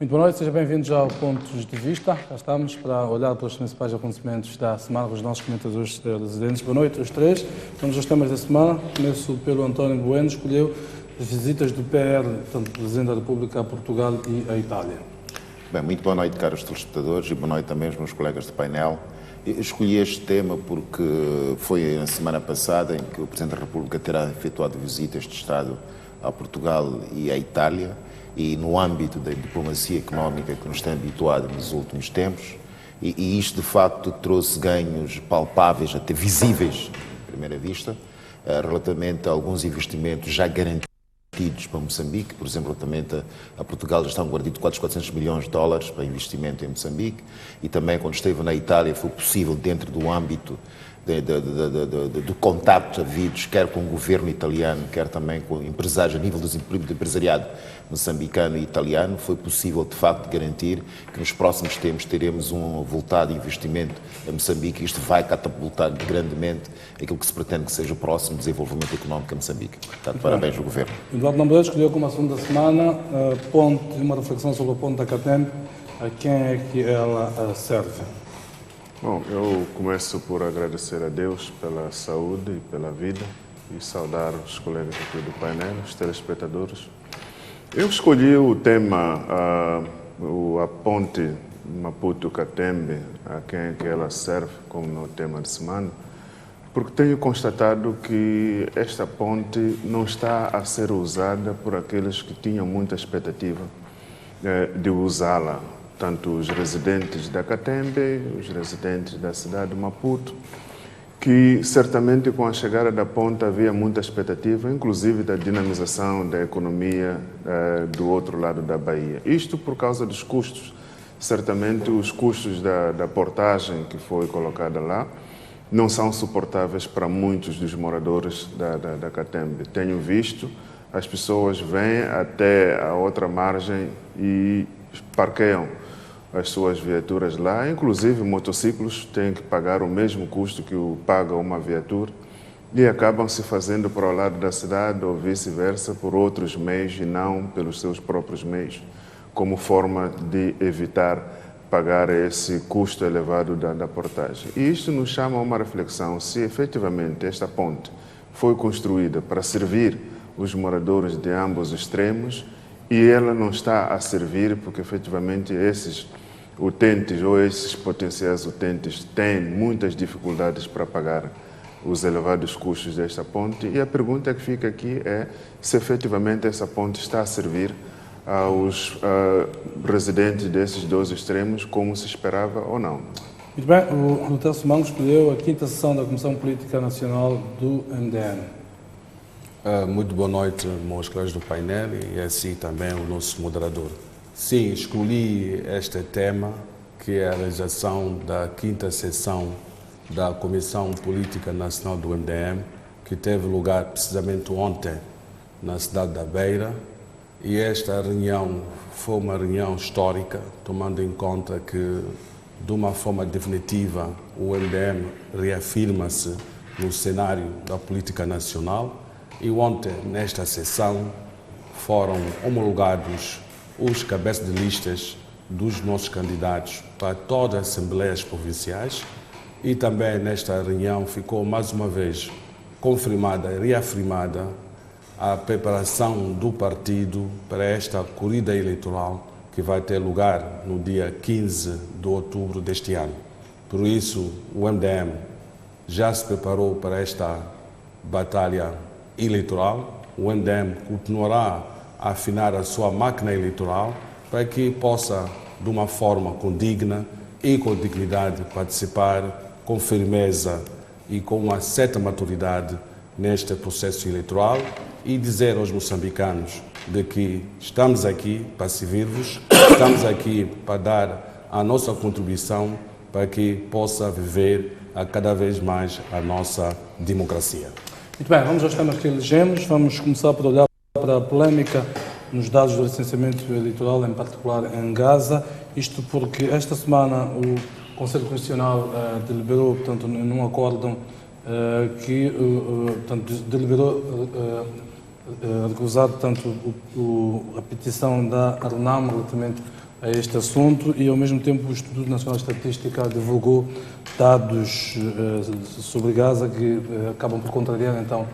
Muito boa noite, sejam bem-vindos ao Pontos de Vista. Já estamos para olhar para os principais acontecimentos da semana com os nossos comentadores residentes. Boa noite aos três. Vamos aos temas da semana. Começo pelo António Bueno, escolheu as visitas do PR, tanto do Presidente da República a Portugal e a Itália. Bem, muito boa noite, caros telespectadores, e boa noite também aos meus colegas do painel. Eu escolhi este tema porque foi na semana passada em que o Presidente da República terá efetuado visitas de Estado a Portugal e à Itália, e no âmbito da diplomacia económica que nos tem habituado nos últimos tempos, e isto de facto trouxe ganhos palpáveis, até visíveis, à primeira vista, relativamente a alguns investimentos já garantidos para Moçambique. Por exemplo, relativamente a Portugal já estão guardados quase 400 milhões de dólares para investimento em Moçambique, e também quando esteve na Itália foi possível, dentro do âmbito do contacto havidos, quer com o governo italiano, quer também com empresários a nível do empresariado moçambicano e italiano, foi possível de facto garantir que nos próximos tempos teremos um voltado investimento em Moçambique, e isto vai catapultar grandemente aquilo que se pretende que seja o próximo desenvolvimento económico em Moçambique. Portanto, parabéns ao governo. Eduardo Nambureiro escolheu como assunto da semana uma reflexão sobre a ponte da Catembe. A quem é que ela serve? Bom, eu começo por agradecer a Deus pela saúde e pela vida e saudar os colegas aqui do painel, os telespectadores. Eu escolhi o tema, a ponte Maputo-Catembe, a quem é que ela serve como meu tema de semana, porque tenho constatado que esta ponte não está a ser usada por aqueles que tinham muita expectativa de usá-la. Tanto os residentes da Catembe, os residentes da cidade de Maputo, que certamente com a chegada da ponte havia muita expectativa, inclusive da dinamização da economia do outro lado da Bahia. Isto por causa dos custos. Certamente os custos da portagem que foi colocada lá não são suportáveis para muitos dos moradores da Catembe. Tenho visto, as pessoas vêm até a outra margem e parqueiam as suas viaturas lá, inclusive motociclos têm que pagar o mesmo custo que paga uma viatura, e acabam se fazendo para o lado da cidade ou vice-versa por outros meios e não pelos seus próprios meios, como forma de evitar pagar esse custo elevado da portagem. E isto nos chama a uma reflexão: se efetivamente esta ponte foi construída para servir os moradores de ambos os extremos, e ela não está a servir porque efetivamente esses utentes ou esses potenciais utentes têm muitas dificuldades para pagar os elevados custos desta ponte. E a pergunta que fica aqui é se efetivamente essa ponte está a servir aos residentes desses dois extremos como se esperava ou não. Muito bem, o Lutero Simão escolheu a quinta sessão da Comissão Política Nacional do MDN. Muito boa noite, meus colegas do painel, e assim também o nosso moderador. Sim, escolhi este tema, que é a realização da quinta sessão da Comissão Política Nacional do MDM, que teve lugar precisamente ontem na cidade da Beira, e esta reunião foi uma reunião histórica, tomando em conta que, de uma forma definitiva, o MDM reafirma-se no cenário da política nacional. E ontem, nesta sessão, foram homologados os cabeças de listas dos nossos candidatos para todas as assembleias provinciais, e também nesta reunião ficou mais uma vez confirmada e reafirmada a preparação do partido para esta corrida eleitoral que vai ter lugar no dia 15 de outubro deste ano. Por isso, o MDM já se preparou para esta batalha eleitoral. O MDM continuará a afinar a sua máquina eleitoral para que possa, de uma forma condigna e com dignidade, participar com firmeza e com uma certa maturidade neste processo eleitoral, e dizer aos moçambicanos de que estamos aqui para servir-vos, estamos aqui para dar a nossa contribuição para que possa viver a cada vez mais a nossa democracia. Muito bem, vamos aos temas que elegemos. Vamos começar por olhar para a polémica nos dados do licenciamento eleitoral, em particular em Gaza. Isto porque esta semana o Conselho Constitucional deliberou, portanto, num acórdão que deliberou recusar, portanto, a petição da ARNAM relativamente a este assunto e, ao mesmo tempo, o Instituto Nacional de Estatística divulgou dados sobre Gaza que acabam por contrariar, então,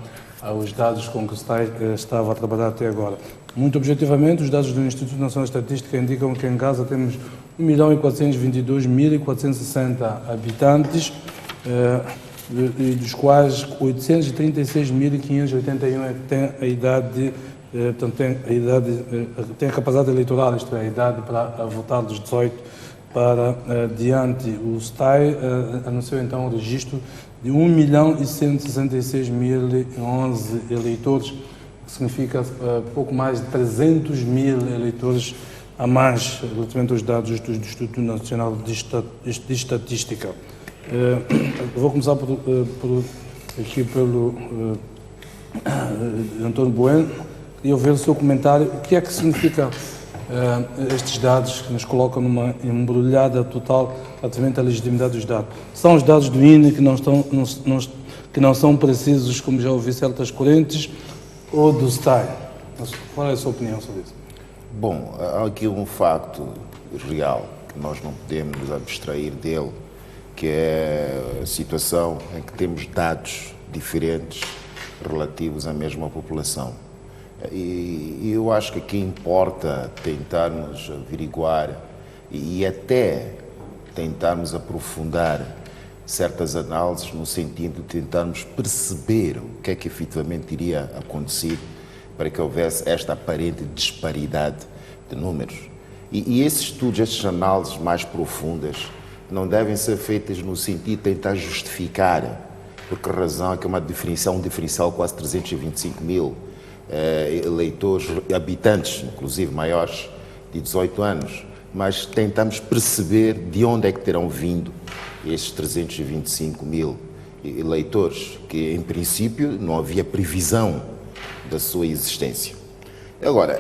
os dados com que o STAI estava a trabalhar até agora. Muito objetivamente, os dados do Instituto Nacional de Estatística indicam que em Gaza temos 1.422.460 habitantes, dos quais 836.581 é que têm a idade, tem a capacidade eleitoral, isto é, a idade para votar dos 18 para diante. O STAI anunciou então o registro de 1.166.011 eleitores, que significa pouco mais de 300.000 eleitores a mais, relativamente aos dados do Instituto Nacional de Estatística. Vou começar aqui pelo António Bueno. Queria ouvir o seu comentário. O que é que significa estes dados que nos colocam numa embrulhada total relativamente à legitimidade dos dados? São os dados do INE que não são precisos, como já ouvi certas correntes, ou do STAI? Qual é a sua opinião sobre isso? Bom, há aqui um facto real que nós não podemos nos abstrair dele, que é a situação em que temos dados diferentes relativos à mesma população. E eu acho que aqui importa tentarmos averiguar e até tentarmos aprofundar certas análises no sentido de tentarmos perceber o que é que efetivamente iria acontecer para que houvesse esta aparente disparidade de números. E esses estudos, essas análises mais profundas, não devem ser feitas no sentido de tentar justificar por que razão é que é um diferencial de quase 325 mil eleitores, habitantes, inclusive maiores de 18 anos, mas tentamos perceber de onde é que terão vindo esses 325 mil eleitores, que em princípio não havia previsão da sua existência. Agora,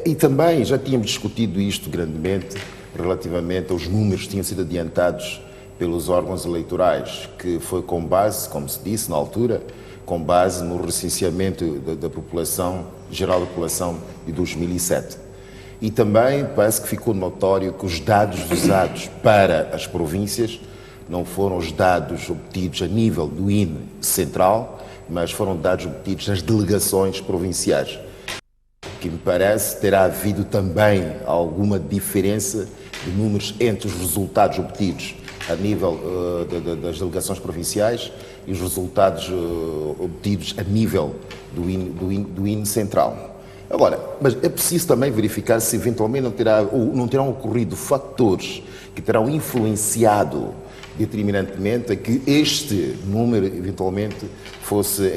e também já tínhamos discutido isto grandemente relativamente aos números que tinham sido adiantados pelos órgãos eleitorais, que foi com base, como se disse na altura, com base no recenseamento da população, geral da população de 2007. E também parece que ficou notório que os dados usados para as províncias não foram os dados obtidos a nível do INE central, mas foram dados obtidos nas delegações provinciais, que me parece terá havido também alguma diferença de números entre os resultados obtidos a nível das delegações provinciais e os resultados obtidos a nível do INE central. Agora, mas é preciso também verificar se eventualmente não terão ocorrido fatores que terão influenciado determinantemente a que este número eventualmente fosse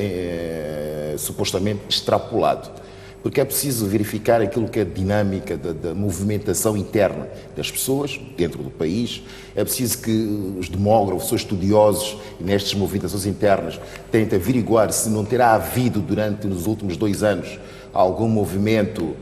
supostamente extrapolado. Porque é preciso verificar aquilo que é a dinâmica da movimentação interna das pessoas dentro do país. É preciso que os demógrafos, os estudiosos nestas movimentações internas tentem averiguar se não terá havido durante os últimos 2 anos algum movimento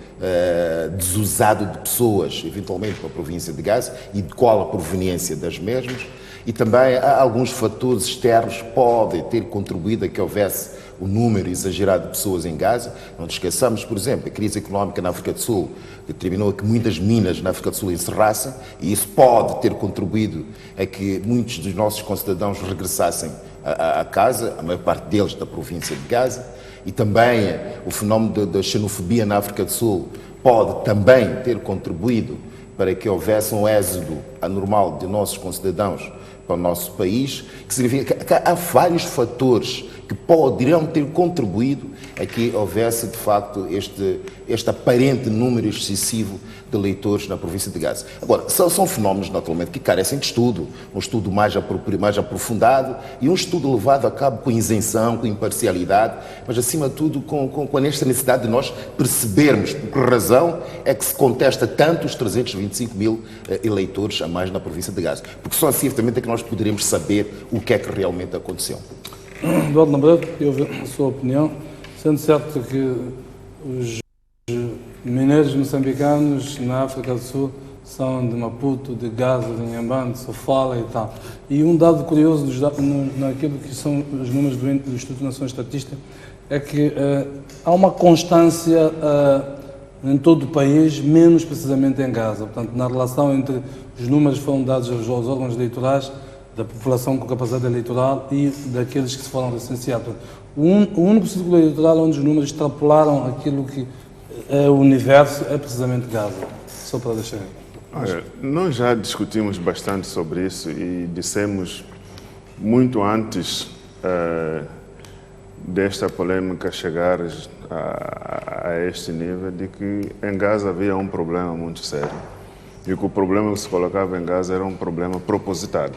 desusado de pessoas, eventualmente para a província de Gaza, e de qual a proveniência das mesmas. E também há alguns fatores externos que podem ter contribuído a que houvesse o número exagerado de pessoas em Gaza. Não nos esqueçamos, por exemplo, a crise económica na África do Sul determinou que muitas minas na África do Sul encerrassem, e isso pode ter contribuído a que muitos dos nossos concidadãos regressassem a casa, a maior parte deles da província de Gaza. E também o fenómeno da xenofobia na África do Sul pode também ter contribuído para que houvesse um êxodo anormal de nossos concidadãos para o nosso país, que significa que há vários fatores que poderiam ter contribuído a que houvesse, de facto, este aparente número excessivo de eleitores na província de Gaza. Agora, são fenómenos, naturalmente, que carecem de estudo, um estudo mais aprofundado e um estudo levado a cabo com isenção, com imparcialidade, mas, acima de tudo, com esta necessidade de nós percebermos por que razão é que se contesta tanto os 325 mil eleitores a mais na província de Gaza. Porque só assim, efetivamente, é que nós poderemos saber o que é que realmente aconteceu. Eduardo Lambrado, eu ouvi a sua opinião, sendo certo que os mineiros moçambicanos na África do Sul são de Maputo, de Gaza, de Inhambane, de Sofala e tal. E um dado curioso naquilo que são os números do Instituto Nacional de Estatística é que há uma constância em todo o país, menos precisamente em Gaza. Portanto, na relação entre os números que foram dados aos órgãos eleitorais, da população com capacidade eleitoral e daqueles que se foram recenseados. Portanto, o único círculo eleitoral onde os números extrapolaram aquilo que é o universo é precisamente Gaza. Só para deixar. Olha, nós já discutimos bastante sobre isso e dissemos muito antes desta polêmica chegar a este nível de que em Gaza havia um problema muito sério e que o problema que se colocava em Gaza era um problema propositado,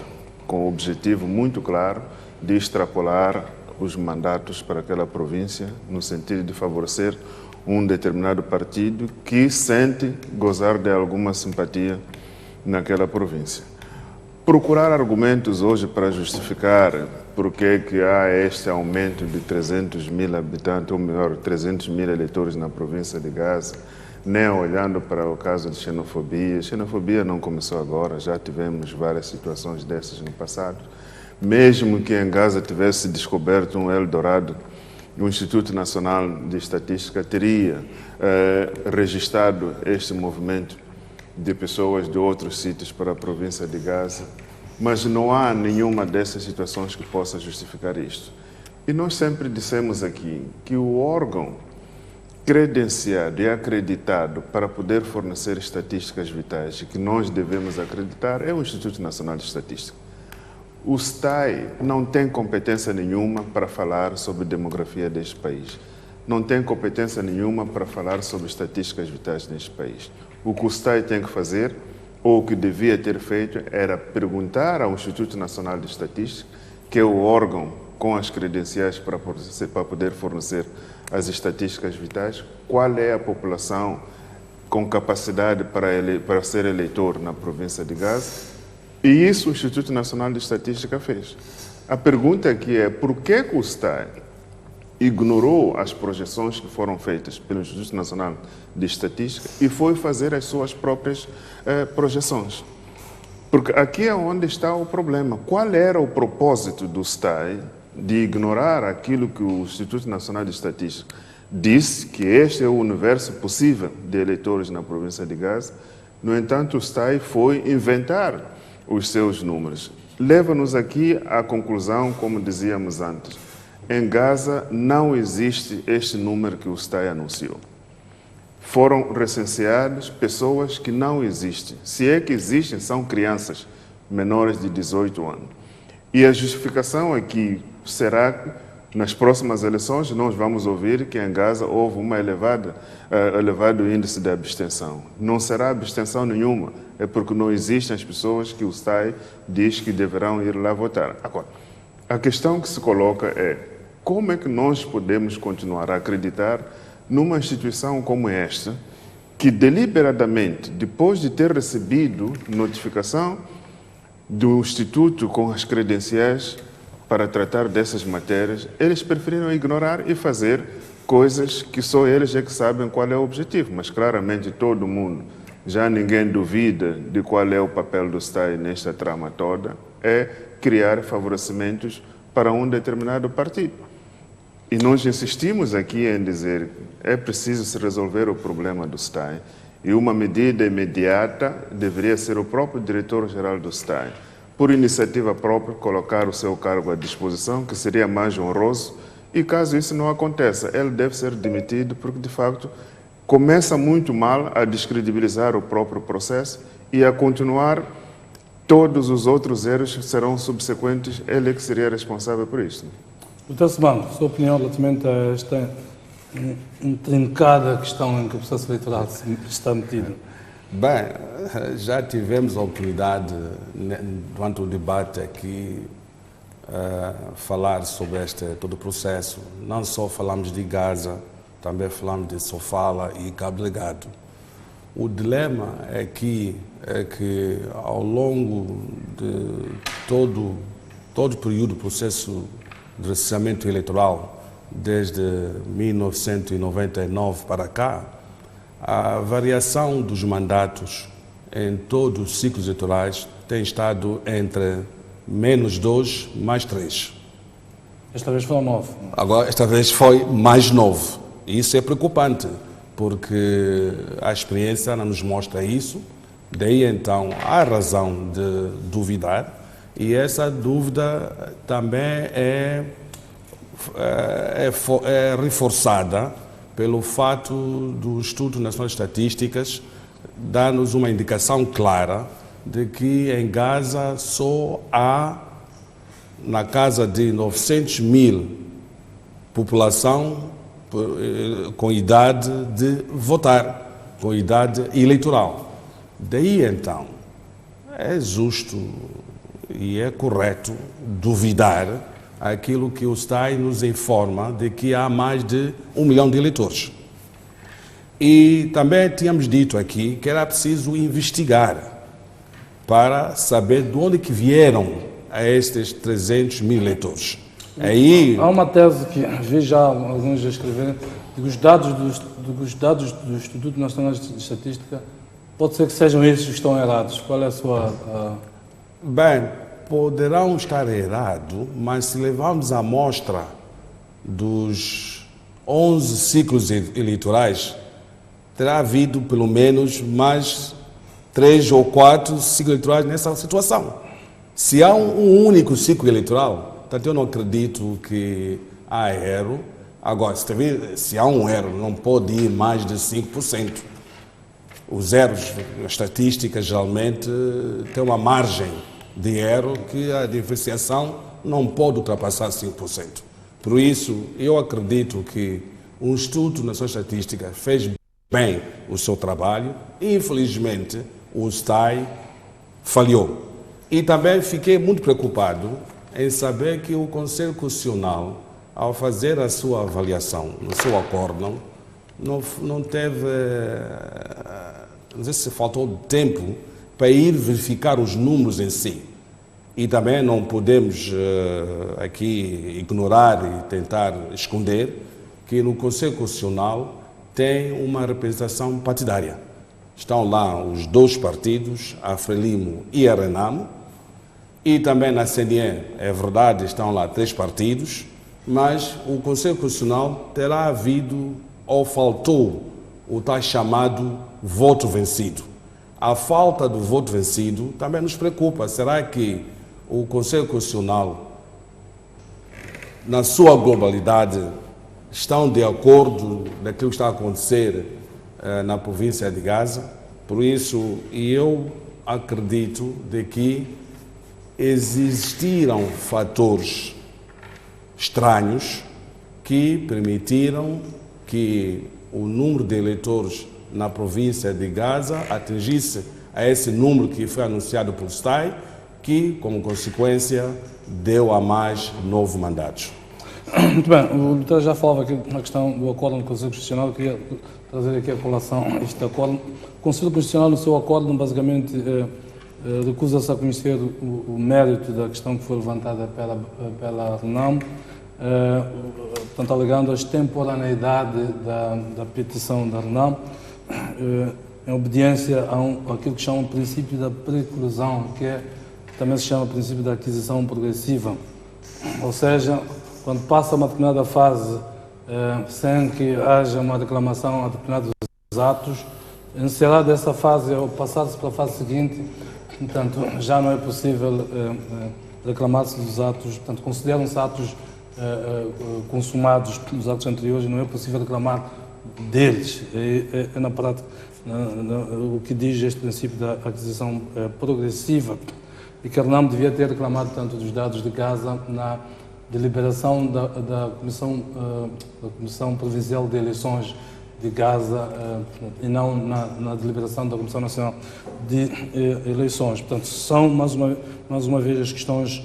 com o objetivo muito claro de extrapolar os mandatos para aquela província no sentido de favorecer um determinado partido que sente gozar de alguma simpatia naquela província. Procurar argumentos hoje para justificar por que há este aumento de 300 mil habitantes, ou melhor, 300 mil eleitores na província de Gaza, nem olhando para o caso de xenofobia. Xenofobia não começou agora, já tivemos várias situações dessas no passado. Mesmo que em Gaza tivesse descoberto um Eldorado, o Instituto Nacional de Estatística teria registrado este movimento de pessoas de outros sítios para a província de Gaza, mas não há nenhuma dessas situações que possa justificar isto. E nós sempre dissemos aqui que o órgão credenciado e acreditado para poder fornecer estatísticas vitais e que nós devemos acreditar é o Instituto Nacional de Estatística. O STAI não tem competência nenhuma para falar sobre demografia deste país. Não tem competência nenhuma para falar sobre estatísticas vitais neste país. O que o STAI tem que fazer, ou o que devia ter feito, era perguntar ao Instituto Nacional de Estatística, que é o órgão com as credenciais para poder fornecer as estatísticas vitais, qual é a população com capacidade para ser eleitor na província de Gaza. E isso o Instituto Nacional de Estatística fez. A pergunta aqui é por que o STAI ignorou as projeções que foram feitas pelo Instituto Nacional de Estatística e foi fazer as suas próprias projeções. Porque aqui é onde está o problema. Qual era o propósito do STAI de ignorar aquilo que o Instituto Nacional de Estatística disse, que este é o universo possível de eleitores na província de Gaza? No entanto, o STAI foi inventar os seus números. Leva-nos aqui à conclusão, como dizíamos antes, em Gaza não existe este número que o STAI anunciou. Foram recenseadas pessoas que não existem. Se é que existem, são crianças menores de 18 anos. E a justificação aqui será que nas próximas eleições nós vamos ouvir que em Gaza houve um elevado índice de abstenção. Não será abstenção nenhuma, é porque não existem as pessoas que o STAI diz que deverão ir lá votar. Agora, a questão que se coloca é como é que nós podemos continuar a acreditar numa instituição como esta, que deliberadamente, depois de ter recebido notificação do Instituto com as credenciais para tratar dessas matérias, eles preferiram ignorar e fazer coisas que só eles é que sabem qual é o objetivo, mas claramente todo mundo, já ninguém duvida de qual é o papel do STAI nesta trama toda, é criar favorecimentos para um determinado partido. E nós insistimos aqui em dizer que é preciso se resolver o problema do STAI e uma medida imediata deveria ser o próprio diretor-geral do STAI, por iniciativa própria, colocar o seu cargo à disposição, que seria mais honroso, e caso isso não aconteça, ele deve ser demitido porque, de facto, começa muito mal a descredibilizar o próprio processo e a continuar todos os outros erros que serão subsequentes, ele que seria responsável por isso. Doutor Semano, sua opinião relativamente a esta intrincada questão em que o processo eleitoral está metido? Bem, já tivemos a oportunidade, durante o debate aqui, falar sobre todo o processo. Não só falamos de Gaza, também falamos de Sofala e Cabo Delgado. O dilema é que ao longo de todo o período do processo de recenseamento eleitoral, desde 1999 para cá, a variação dos mandatos em todos os ciclos eleitorais tem estado entre -2, +3. Esta vez foram 9. Agora, esta vez foi mais 9. E isso é preocupante, porque a experiência não nos mostra isso, daí então há razão de duvidar, e essa dúvida também é reforçada pelo fato do Instituto Nacional de Estatísticas dar-nos uma indicação clara de que em Gaza só há, na casa de 900 mil, população com idade de votar, com idade eleitoral. Daí então, é justo e é correto duvidar aquilo que o STAI nos informa de que há mais de 1 milhão de eleitores. E também tínhamos dito aqui que era preciso investigar para saber de onde que vieram a estes 300 mil eleitores. Aí, há uma tese que vi já alguns a escreverem, de que os dados do Instituto Nacional de Estatística pode ser que sejam esses que estão errados. Qual é a sua... Bem, poderão estar errados, mas se levarmos a amostra dos 11 ciclos eleitorais, terá havido pelo menos mais 3 ou 4 ciclos eleitorais nessa situação. Se há um único ciclo eleitoral, portanto eu não acredito que há erro. Agora, se há um erro, não pode ir mais de 5%. Os erros, as estatísticas geralmente têm uma margem de erro que a diferenciação não pode ultrapassar 5%. Por isso, eu acredito que o Instituto Nacional de Estatística fez bem o seu trabalho e, infelizmente, o STAI falhou. E também fiquei muito preocupado em saber que o Conselho Constitucional, ao fazer a sua avaliação, no seu acórdão, não teve, não sei se faltou tempo para ir verificar os números em si. E também não podemos aqui ignorar e tentar esconder que no Conselho Constitucional tem uma representação partidária. Estão lá os 2 partidos, a Frelimo e a Renamo, e também na CNE, é verdade, estão lá 3 partidos, mas o Conselho Constitucional terá havido ou faltou o tal chamado voto vencido. A falta do voto vencido também nos preocupa. Será que o Conselho Constitucional, na sua globalidade, estão de acordo daquilo que está a acontecer na província de Gaza? Por isso, eu acredito de que existiram fatores estranhos que permitiram que o número de eleitores na província de Gaza atingisse a esse número que foi anunciado pelo STAI, que, como consequência, deu a mais 9 mandatos. Muito bem, o doutor já falava aqui na questão do acordo do Conselho Constitucional, eu queria trazer aqui a colação este acordo. O Conselho Constitucional, no seu acordo, basicamente recusa-se a conhecer o mérito da questão que foi levantada pela RENAM, portanto, alegando a extemporaneidade da petição da RENAM, em obediência àquilo que chama o princípio da preclusão, que também se chama princípio da aquisição progressiva. Ou seja, quando passa uma determinada fase sem que haja uma reclamação a determinados atos, encerrar dessa fase ou passar-se para a fase seguinte, portanto, já não é possível reclamar-se dos atos, portanto, consideram-se atos consumados pelos atos anteriores e não é possível reclamar deles. É na prática o que diz este princípio da aquisição progressiva, e que a RENAM devia ter reclamado tanto dos dados de Gaza na deliberação da Comissão Provincial de Eleições de Gaza e não na deliberação da Comissão Nacional de Eleições. Portanto, são, mais uma vez, as questões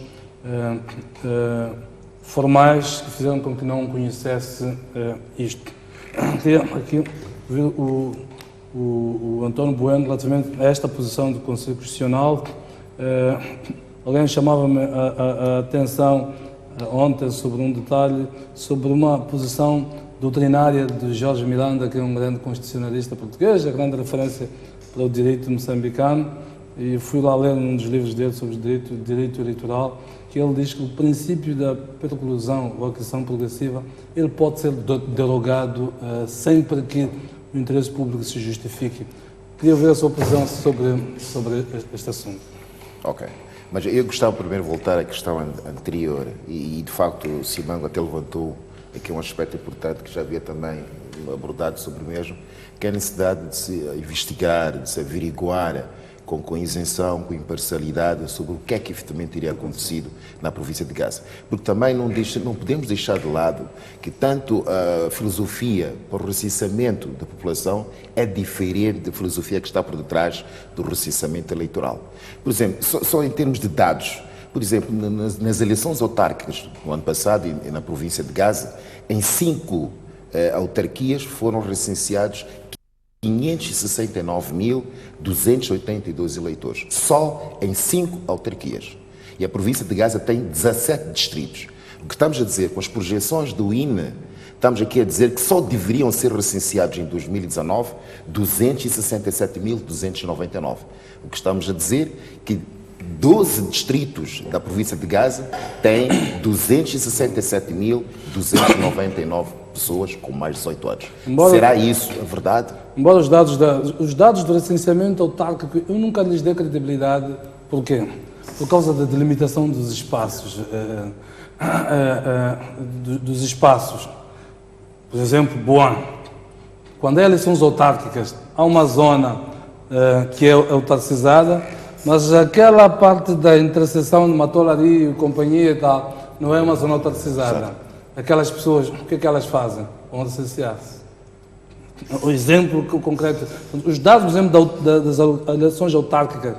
formais que fizeram com que não conhecesse isto. Aqui o António Bueno, relativamente a esta posição do Conselho Constitucional, alguém chamava-me a atenção ontem sobre um detalhe, sobre uma posição doutrinária de Jorge Miranda, que é um grande constitucionalista português, a grande referência para o direito moçambicano, e fui lá ler num dos livros dele sobre o direito eleitoral, que ele diz que o princípio da preclusão ou aquisição progressiva, ele pode ser derogado sempre que o interesse público se justifique. Queria ouvir a sua opinião sobre este assunto. Ok. Mas eu gostava primeiro de voltar à questão anterior e de facto, o Simango até levantou aqui um aspecto importante que já havia também abordado sobre o mesmo, que é a necessidade de se investigar, de se averiguar com isenção, com imparcialidade sobre o que é que efetivamente teria acontecido na província de Gaza. Porque também não podemos deixar de lado que tanto a filosofia para o recenseamento da população é diferente da filosofia que está por detrás do recenseamento eleitoral. Por exemplo, só em termos de dados, por exemplo, nas eleições autárquicas no ano passado e na província de Gaza, em 5 autarquias foram recenseados 569.282 eleitores, só em 5 autarquias. E a província de Gaza tem 17 distritos. O que estamos a dizer, com as projeções do INE, estamos aqui a dizer que só deveriam ser recenseados em 2019 267.299. O que estamos a dizer que 12 distritos da província de Gaza têm 267.299 pessoas com mais de 18 anos. Será isso a verdade? Embora os dados do recenseamento autárquico, eu nunca lhes dei credibilidade. Por quê? Por causa da delimitação dos espaços. Dos espaços. Por exemplo, Boan. Quando há eleições autárquicas, há uma zona que é autarcizada, mas aquela parte da interseção de Matolari e companhia e tal, não é uma zona autarcizada. Certo. Aquelas pessoas, o que é que elas fazem? Vão recensear-se. O exemplo concreto, os dados, por exemplo, das eleições autárquicas,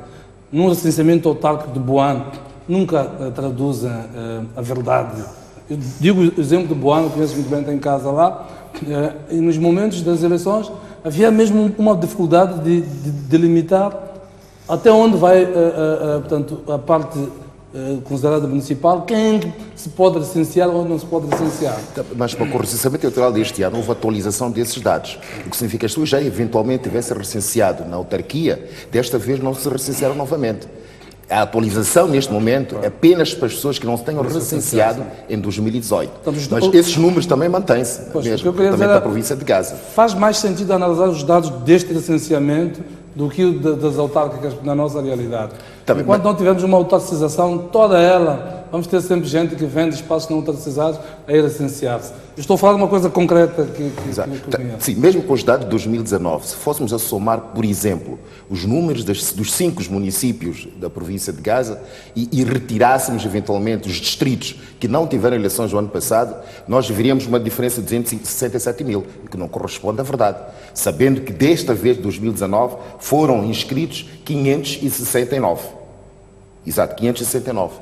num recenseamento autárquico de Boan, nunca traduzem a verdade. Eu digo o exemplo de Boan, eu conheço muito bem, tenho casa lá, e nos momentos das eleições havia mesmo uma dificuldade de delimitar até onde vai, portanto, a parte considerada municipal, quem se pode recensear ou não se pode recensear. Mas para o recenseamento eleitoral deste ano houve atualização desses dados, o que significa que as pessoas já eventualmente tivessem recenseado na autarquia, desta vez não se recensearam novamente. A atualização neste momento é apenas para as pessoas que não se tenham recenseado em 2018. Mas esses números também mantêm-se, mesmo, também para a província de Gaza. Faz mais sentido analisar os dados deste recenseamento do que das autárquicas na nossa realidade. Também, enquanto não tivermos uma autarcização, toda ela, vamos ter sempre gente que vende espaços não autarcizados a ir licenciar-se. Eu estou a falar de uma coisa concreta que eu conheço. Sim, mesmo com os dados de 2019, se fôssemos a somar, por exemplo, os números dos 5 municípios da província de Gaza e retirássemos eventualmente os distritos que não tiveram eleições no ano passado, nós veríamos uma diferença de 267 mil, que não corresponde à verdade. Sabendo que desta vez, de 2019, foram inscritos 569. Exato, 569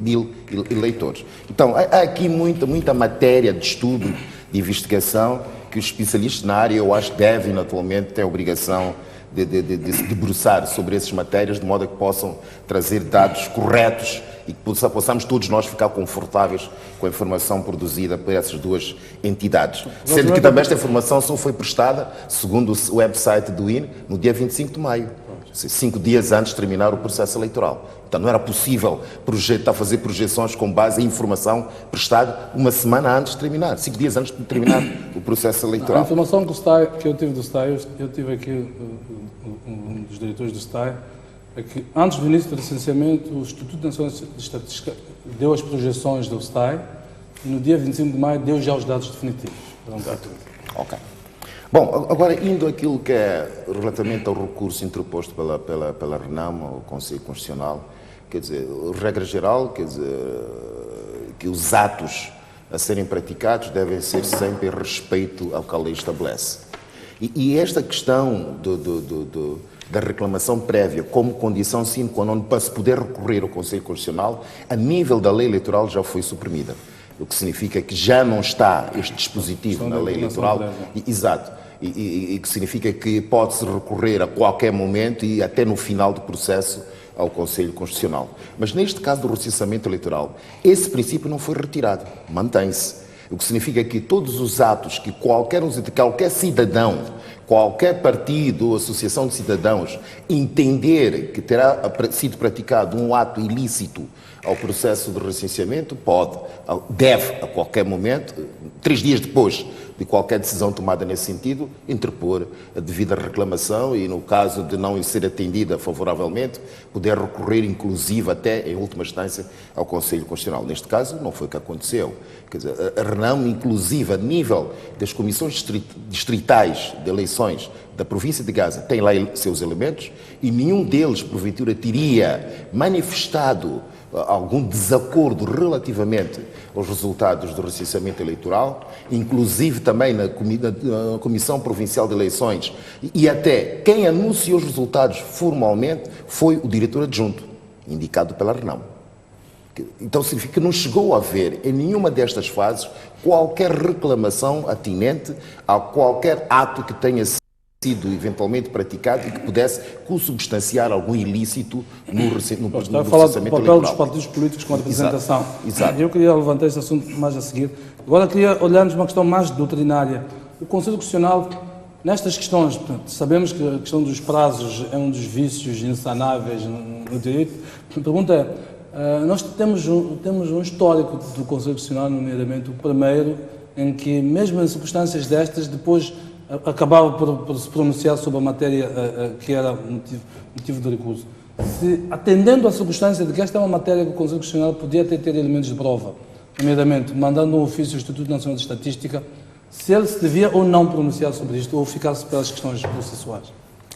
mil eleitores. Então, há aqui muita matéria de estudo, de investigação, que os especialistas na área, eu acho, devem, atualmente, ter a obrigação de se debruçar sobre essas matérias, de modo a que possam trazer dados corretos e que possamos todos nós ficar confortáveis com a informação produzida por essas duas entidades. Sendo que também esta informação só foi prestada, segundo o website do INE, no dia 25 de maio. 5 dias antes de terminar o processo eleitoral. Então não era possível fazer projeções com base em informação prestada uma semana antes de terminar, 5 dias antes de terminar o processo eleitoral. A informação que eu tive do STAI, eu tive aqui um dos diretores do STAI, é que antes do início do licenciamento, o Instituto Nacional de Estatística deu as projeções do STAI e no dia 25 de maio deu já os dados definitivos. Ok. Bom, agora indo àquilo que é relativamente ao recurso interposto pela RENAM, ao Conselho Constitucional, quer dizer, regra geral, quer dizer, que os atos a serem praticados devem ser sempre em respeito ao que a lei estabelece. E esta questão da reclamação prévia como condição sine qua non para se poder recorrer ao Conselho Constitucional, a nível da lei eleitoral já foi suprimida. O que significa que já não está este dispositivo na lei eleitoral. Exato. E que significa que pode-se recorrer a qualquer momento e até no final do processo ao Conselho Constitucional. Mas neste caso do recenseamento eleitoral, esse princípio não foi retirado, mantém-se. O que significa que todos os atos que qualquer cidadão, qualquer partido ou associação de cidadãos entender que terá sido praticado um ato ilícito ao processo de recenseamento, deve, a qualquer momento, 3 dias depois de qualquer decisão tomada nesse sentido, interpor a devida reclamação e, no caso de não ser atendida favoravelmente, poder recorrer, inclusive, até, em última instância, ao Conselho Constitucional. Neste caso, não foi o que aconteceu. Quer dizer, a RENAM, inclusive, a nível das comissões distritais de eleições da província de Gaza, tem lá seus elementos e nenhum deles, porventura, teria manifestado algum desacordo relativamente aos resultados do recenseamento eleitoral, inclusive também na Comissão Provincial de Eleições, e até quem anunciou os resultados formalmente foi o diretor adjunto, indicado pela RENAM. Então significa que não chegou a haver, em nenhuma destas fases, qualquer reclamação atinente a qualquer ato que tenha sido eventualmente praticado e que pudesse consubstanciar algum ilícito no Está a recenseamento falar do papel eleitoral. dos partidos políticos com a representação. Exato. Eu queria levantar este assunto mais a seguir. Agora queria olharmos uma questão mais doutrinária. O Conselho Constitucional, nestas questões, portanto, sabemos que a questão dos prazos é um dos vícios insanáveis no direito. A pergunta é, nós temos um histórico do Conselho Constitucional, nomeadamente o primeiro, em que mesmo em circunstâncias destas, depois acabava por se pronunciar sobre a matéria que era motivo de recurso. Atendendo à circunstância de que esta é uma matéria que o Conselho Constitucional podia ter elementos de prova, nomeadamente mandando um ofício ao Instituto Nacional de Estatística, se ele se devia ou não pronunciar sobre isto, ou ficar-se pelas questões processuais.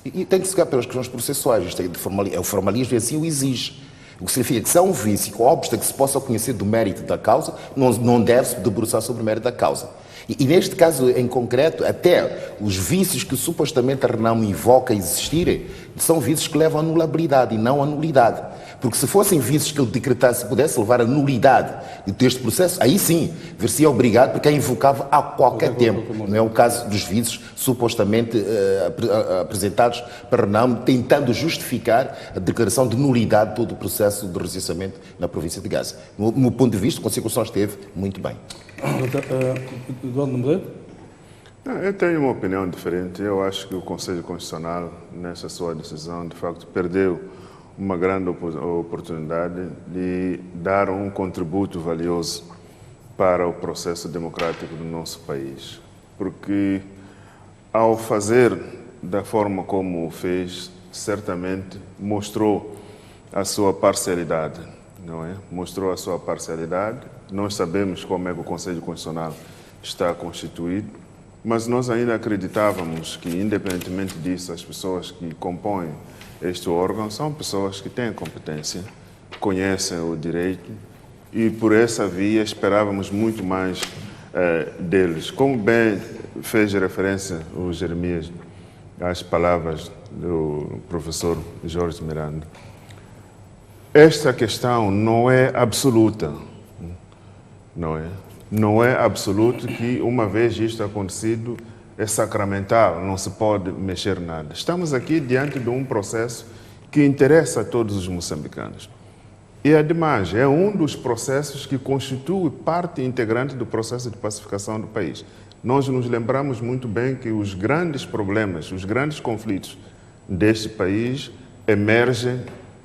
E tem que se ficar pelas questões processuais, isto é o formalismo e assim o exige. O que significa que se há um vício que obsta que se possa conhecer do mérito da causa, não deve-se debruçar sobre o mérito da causa. E neste caso em concreto, até os vícios que supostamente a RENAM invoca existirem, são vícios que levam à anulabilidade e não à nulidade. Porque se fossem vícios que ele decretasse, pudesse levar à nulidade deste processo, aí sim, ver-se obrigado porque é invocável a qualquer tempo. Não é o caso dos vícios supostamente apresentados para a RENAM, tentando justificar a declaração de nulidade de todo o processo de recenseamento na província de Gaza. No meu ponto de vista, o Conselho Constitucional esteve muito bem. Eduardo Nombreiro? Eu tenho uma opinião diferente. Eu acho que o Conselho Constitucional, nessa sua decisão, de facto, perdeu uma grande oportunidade de dar um contributo valioso para o processo democrático do nosso país. Porque, ao fazer da forma como o fez, certamente mostrou a sua parcialidade, não é? Mostrou a sua parcialidade. Nós sabemos como é que o Conselho Constitucional está constituído, mas nós ainda acreditávamos que, independentemente disso, as pessoas que compõem este órgão são pessoas que têm competência, conhecem o direito e, por essa via, esperávamos muito mais deles. Como bem fez referência o Jeremias às palavras do professor Jorge Miranda, esta questão não é absoluta, não é? Não é absoluto que, uma vez isto acontecido, é sacramental, não se pode mexer nada. Estamos aqui diante de um processo que interessa a todos os moçambicanos. E, ademais, é um dos processos que constitui parte integrante do processo de pacificação do país. Nós nos lembramos muito bem que os grandes problemas, os grandes conflitos deste país emergem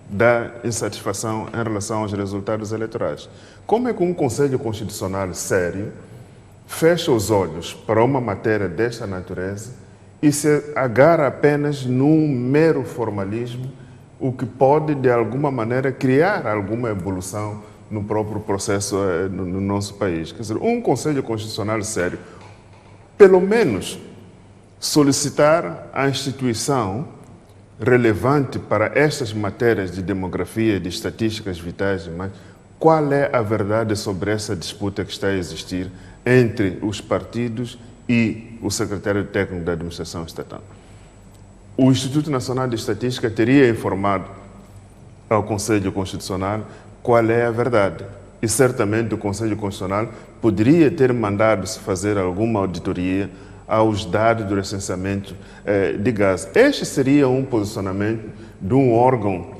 da insatisfação em relação aos resultados eleitorais. Como é que um Conselho Constitucional sério fecha os olhos para uma matéria desta natureza e se agarra apenas num mero formalismo, o que pode, de alguma maneira, criar alguma evolução no próprio processo no nosso país? Quer dizer, um Conselho Constitucional sério, pelo menos, solicitar à instituição relevante para estas matérias de demografia, de estatísticas vitais, mas qual é a verdade sobre essa disputa que está a existir entre os partidos e o secretário técnico da administração estatal? O Instituto Nacional de Estatística teria informado ao Conselho Constitucional qual é a verdade. E certamente o Conselho Constitucional poderia ter mandado-se fazer alguma auditoria aos dados do recenseamento de Gaza. Este seria um posicionamento de um órgão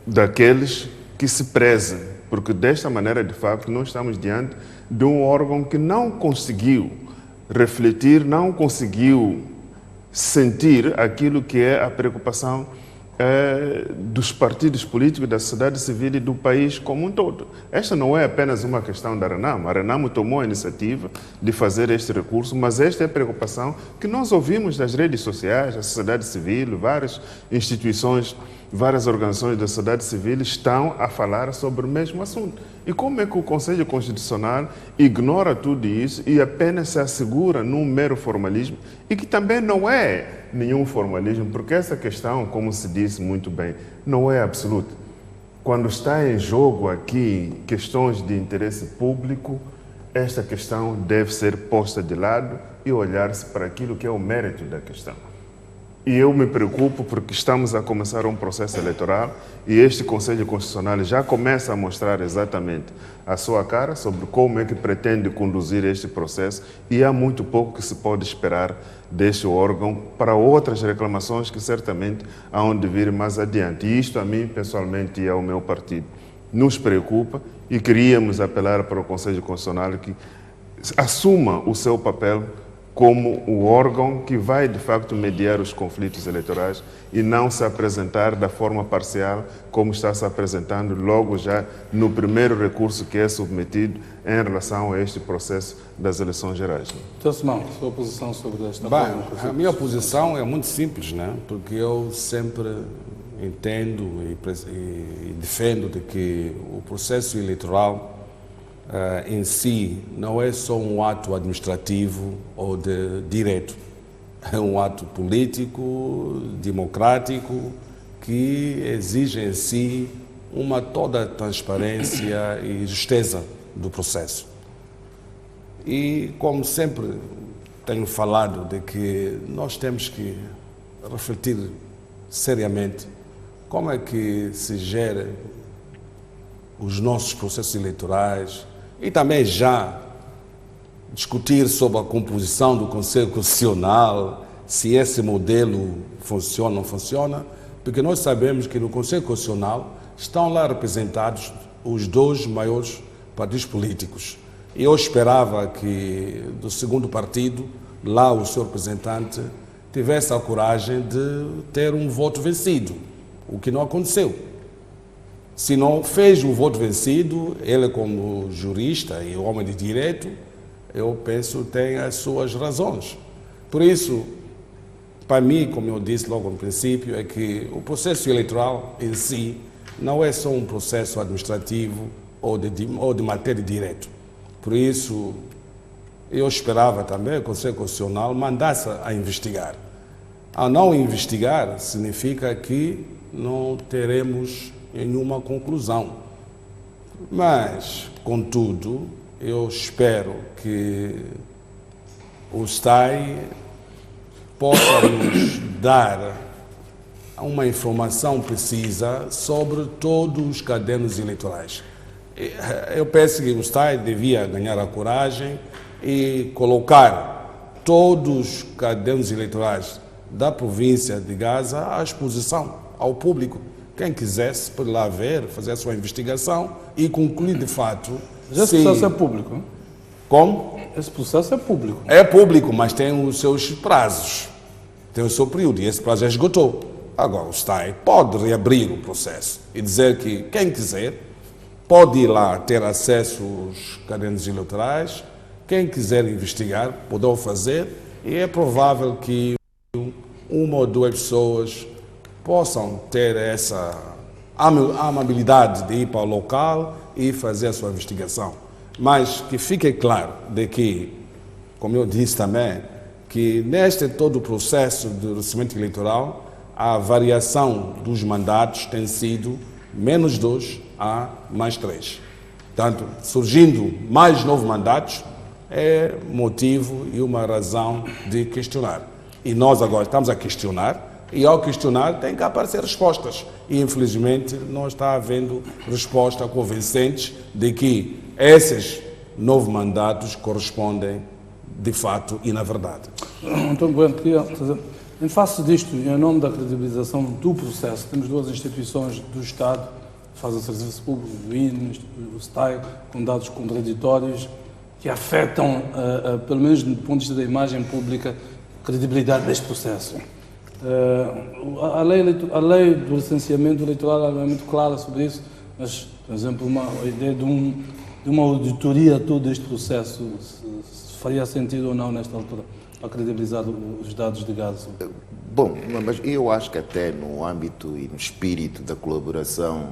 daqueles que se prezem, porque desta maneira, de facto, nós estamos diante de um órgão que não conseguiu refletir, não conseguiu sentir aquilo que é a preocupação dos partidos políticos, da sociedade civil e do país como um todo. Esta não é apenas uma questão da Renamo. A Renamo tomou a iniciativa de fazer este recurso, mas esta é a preocupação que nós ouvimos das redes sociais, da sociedade civil, várias instituições, várias organizações da sociedade civil estão a falar sobre o mesmo assunto. E como é que o Conselho Constitucional ignora tudo isso e apenas se assegura num mero formalismo, e que também não é nenhum formalismo, porque essa questão, como se disse muito bem, não é absoluta. Quando está em jogo aqui questões de interesse público, esta questão deve ser posta de lado e olhar-se para aquilo que é o mérito da questão. E eu me preocupo porque estamos a começar um processo eleitoral e este Conselho Constitucional já começa a mostrar exatamente a sua cara sobre como é que pretende conduzir este processo, e há muito pouco que se pode esperar deste órgão para outras reclamações que certamente hão de vir mais adiante. E isto a mim, pessoalmente, e ao meu partido, nos preocupa, e queríamos apelar para o Conselho Constitucional que assuma o seu papel como o órgão que vai, de facto, mediar os conflitos eleitorais e não se apresentar da forma parcial como está se apresentando logo já no primeiro recurso que é submetido em relação a este processo das eleições gerais. Então, Simão, a sua posição sobre esta Bem, a minha posição é muito simples, né? Porque eu sempre entendo e defendo de que o processo eleitoral em si não é só um ato administrativo ou de direito, é um ato político, democrático, que exige em si toda a transparência e justeza do processo. E como sempre tenho falado de que nós temos que refletir seriamente como é que se gera os nossos processos eleitorais, e também já discutir sobre a composição do Conselho Constitucional, se esse modelo funciona ou não funciona, porque nós sabemos que no Conselho Constitucional estão lá representados os dois maiores partidos políticos. E eu esperava que do segundo partido, lá o seu representante, tivesse a coragem de ter um voto vencido, o que não aconteceu. Se não fez o voto vencido, ele como jurista e homem de direito, eu penso tem as suas razões. Por isso, para mim, como eu disse logo no princípio, é que o processo eleitoral em si não é só um processo administrativo ou de matéria de direito. Por isso, eu esperava também que o Conselho Constitucional mandasse a investigar. A não investigar significa que não teremos nenhuma conclusão. Mas, contudo, eu espero que o STAI possa nos dar uma informação precisa sobre todos os cadernos eleitorais. Eu penso que o STAI devia ganhar a coragem e colocar todos os cadernos eleitorais da província de Gaza à exposição ao público. Quem quisesse pode lá ver, fazer a sua investigação e concluir de fato. Esse processo é público, não? Como? Esse processo é público. É público, mas tem os seus prazos, tem o seu período, e esse prazo já esgotou. Agora o STAI pode reabrir o processo e dizer que quem quiser pode ir lá ter acesso aos cadernos eleitorais, quem quiser investigar poderá fazer, e é provável que uma ou duas pessoas possam ter essa amabilidade de ir para o local e fazer a sua investigação. Mas que fique claro de que, como eu disse também, que neste todo o processo de recebimento eleitoral, a variação dos mandatos tem sido menos 2 a mais 3. Portanto, surgindo mais 9 mandatos, é motivo e uma razão de questionar. E nós agora estamos a questionar, e ao questionar tem que aparecer respostas. E infelizmente não está havendo resposta convincentes de que esses 9 mandatos correspondem de fato e na verdade. Então, Bueno, queria dizer, em face disto, em nome da credibilização do processo, temos 2 instituições do Estado que fazem serviço público, o INE, o STAI, com dados contraditórios que afetam, pelo menos do ponto de vista da imagem pública, a credibilidade deste processo. A lei do licenciamento eleitoral é muito clara sobre isso, mas, por exemplo, a ideia de uma auditoria a todo este processo, se faria sentido ou não nesta altura, para credibilizar os dados de Gaza? Bom, mas eu acho que até no âmbito e no espírito da colaboração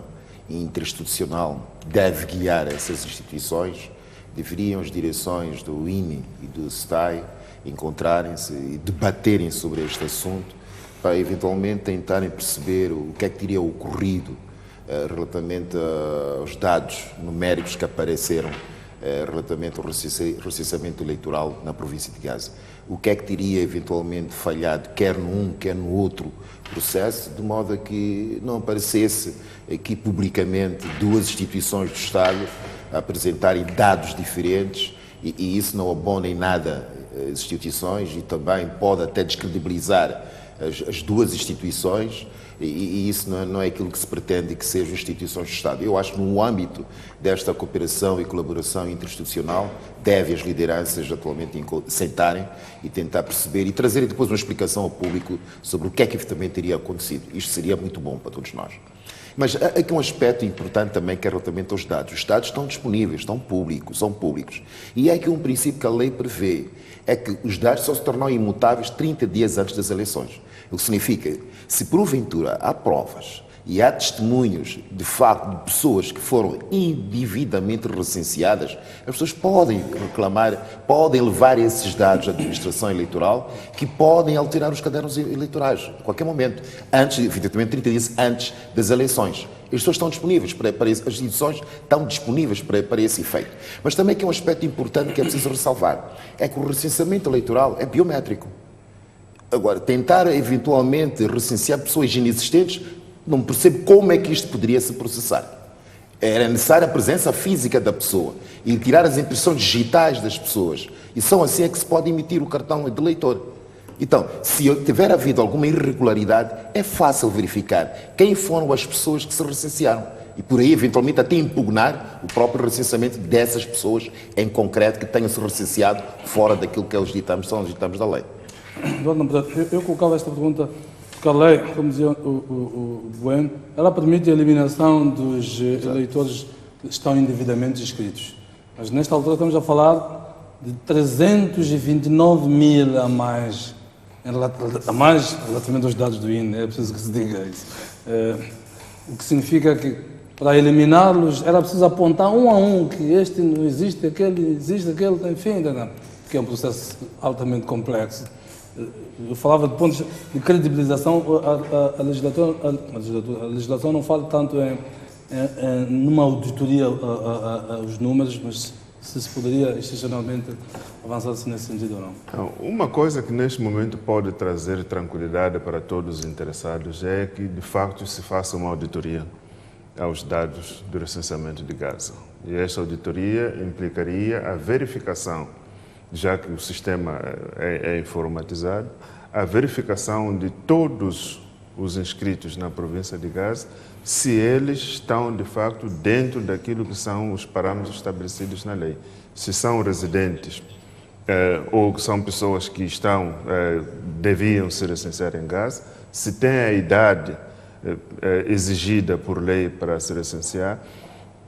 interinstitucional deve guiar essas instituições, deveriam as direções do INE e do STAI encontrarem-se e debaterem sobre este assunto para eventualmente tentarem perceber o que é que teria ocorrido relativamente aos dados numéricos que apareceram relativamente ao recenseamento eleitoral na província de Gaza. O que é que teria eventualmente falhado, quer num, quer no outro processo, de modo a que não aparecesse aqui publicamente duas instituições do Estado a apresentarem dados diferentes e isso não abona em nada as instituições e também pode até descredibilizar as duas instituições e isso não é aquilo que se pretende que sejam instituições do Estado. Eu acho que no âmbito desta cooperação e colaboração interinstitucional deve as lideranças atualmente sentarem e tentar perceber e trazerem depois uma explicação ao público sobre o que é que efetivamente teria acontecido. Isto seria muito bom para todos nós. Mas há aqui um aspecto importante também que é relativamente aos dados. Os dados estão disponíveis, são públicos. E há aqui um princípio que a lei prevê, é que os dados só se tornam imutáveis 30 dias antes das eleições. O que significa, se porventura há provas e há testemunhos, de facto, de pessoas que foram indevidamente recenseadas, as pessoas podem reclamar, podem levar esses dados à administração eleitoral, que podem alterar os cadernos eleitorais, a qualquer momento, antes, evidentemente 30 dias antes das eleições. As pessoas estão disponíveis as instituições estão disponíveis para esse efeito. Mas também que é um aspecto importante que é preciso ressalvar, é que o recenseamento eleitoral é biométrico. Agora, tentar eventualmente recensear pessoas inexistentes, não percebo como é que isto poderia se processar. Era necessária a presença física da pessoa e tirar as impressões digitais das pessoas. E só assim é que se pode emitir o cartão de eleitor. Então, se tiver havido alguma irregularidade, é fácil verificar quem foram as pessoas que se recensearam. E por aí, eventualmente, até impugnar o próprio recenseamento dessas pessoas em concreto que tenham se recenseado fora daquilo que são os ditames da lei. Eu colocava esta pergunta porque a lei, como dizia o Bueno, ela permite a eliminação dos eleitores que estão indevidamente inscritos. Mas nesta altura estamos a falar de 329 mil a mais relativamente aos dados do INE, é preciso que se diga isso. O que significa que para eliminá-los era preciso apontar um a um que este não existe, aquele existe, aquele, enfim, que é um processo altamente complexo. Eu falava de pontos de credibilização, a legislação não fala tanto numa auditoria aos números, mas se poderia institucionalmente avançar-se nesse sentido ou não. Então, uma coisa que neste momento pode trazer tranquilidade para todos os interessados é que de facto se faça uma auditoria aos dados do recenseamento de Gaza. E esta auditoria implicaria a verificação, já que o sistema é informatizado, a verificação de todos os inscritos na província de Gaza, se eles estão, de facto, dentro daquilo que são os parâmetros estabelecidos na lei. Se são residentes ou são pessoas que deviam se recensear em Gaza, se têm a idade exigida por lei para se recensear,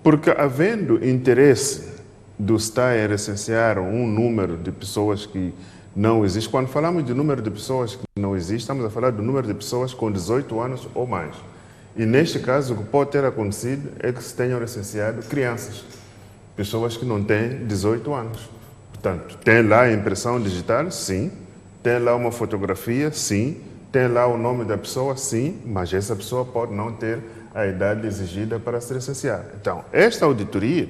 porque havendo interesse do STAI em recensear um número de pessoas que não existe. Quando falamos de número de pessoas que não existem, estamos a falar do número de pessoas com 18 anos ou mais. E neste caso, o que pode ter acontecido é que se tenham recenseado crianças, pessoas que não têm 18 anos. Portanto, tem lá a impressão digital? Sim. Tem lá uma fotografia? Sim. Tem lá o nome da pessoa? Sim. Mas essa pessoa pode não ter a idade exigida para se recensear. Então, esta auditoria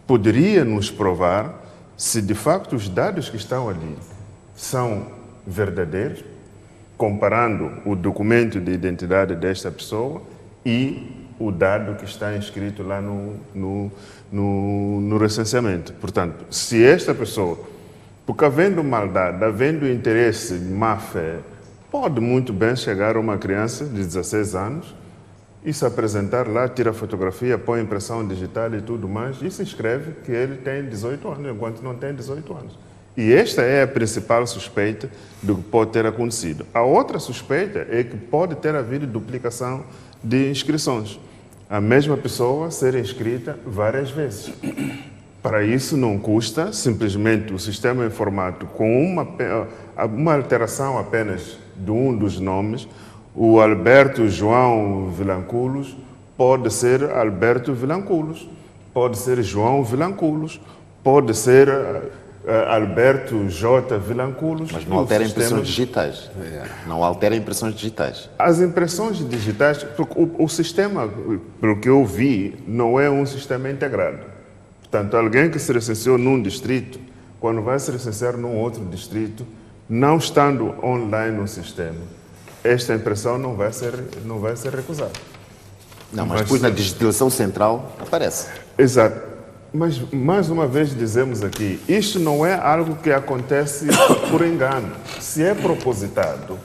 poderia nos provar se de facto os dados que estão ali são verdadeiros, comparando o documento de identidade desta pessoa e o dado que está inscrito lá no recenseamento. Portanto, se esta pessoa, porque havendo maldade, havendo interesse, má fé, pode muito bem chegar a uma criança de 16 anos e se apresentar lá, tira a fotografia, põe impressão digital e tudo mais, e se inscreve que ele tem 18 anos, enquanto não tem 18 anos. E esta é a principal suspeita do que pode ter acontecido. A outra suspeita é que pode ter havido duplicação de inscrições. A mesma pessoa ser inscrita várias vezes. Para isso não custa simplesmente o sistema informático com uma alteração apenas de um dos nomes. O Alberto João Vilanculos pode ser Alberto Vilanculos, pode ser João Vilanculos, pode ser Alberto J. Vilanculos. Mas não altera impressões digitais. Não altera impressões digitais. As impressões digitais, porque o sistema, pelo que eu vi, não é um sistema integrado. Portanto, alguém que se licenciou num distrito, quando vai se licenciar num outro distrito, não estando online no sistema, esta impressão não vai ser recusada. Não, mas depois na digitalização central aparece. Exato. Mas, mais uma vez dizemos aqui, isto não é algo que acontece por engano. Se é propositado,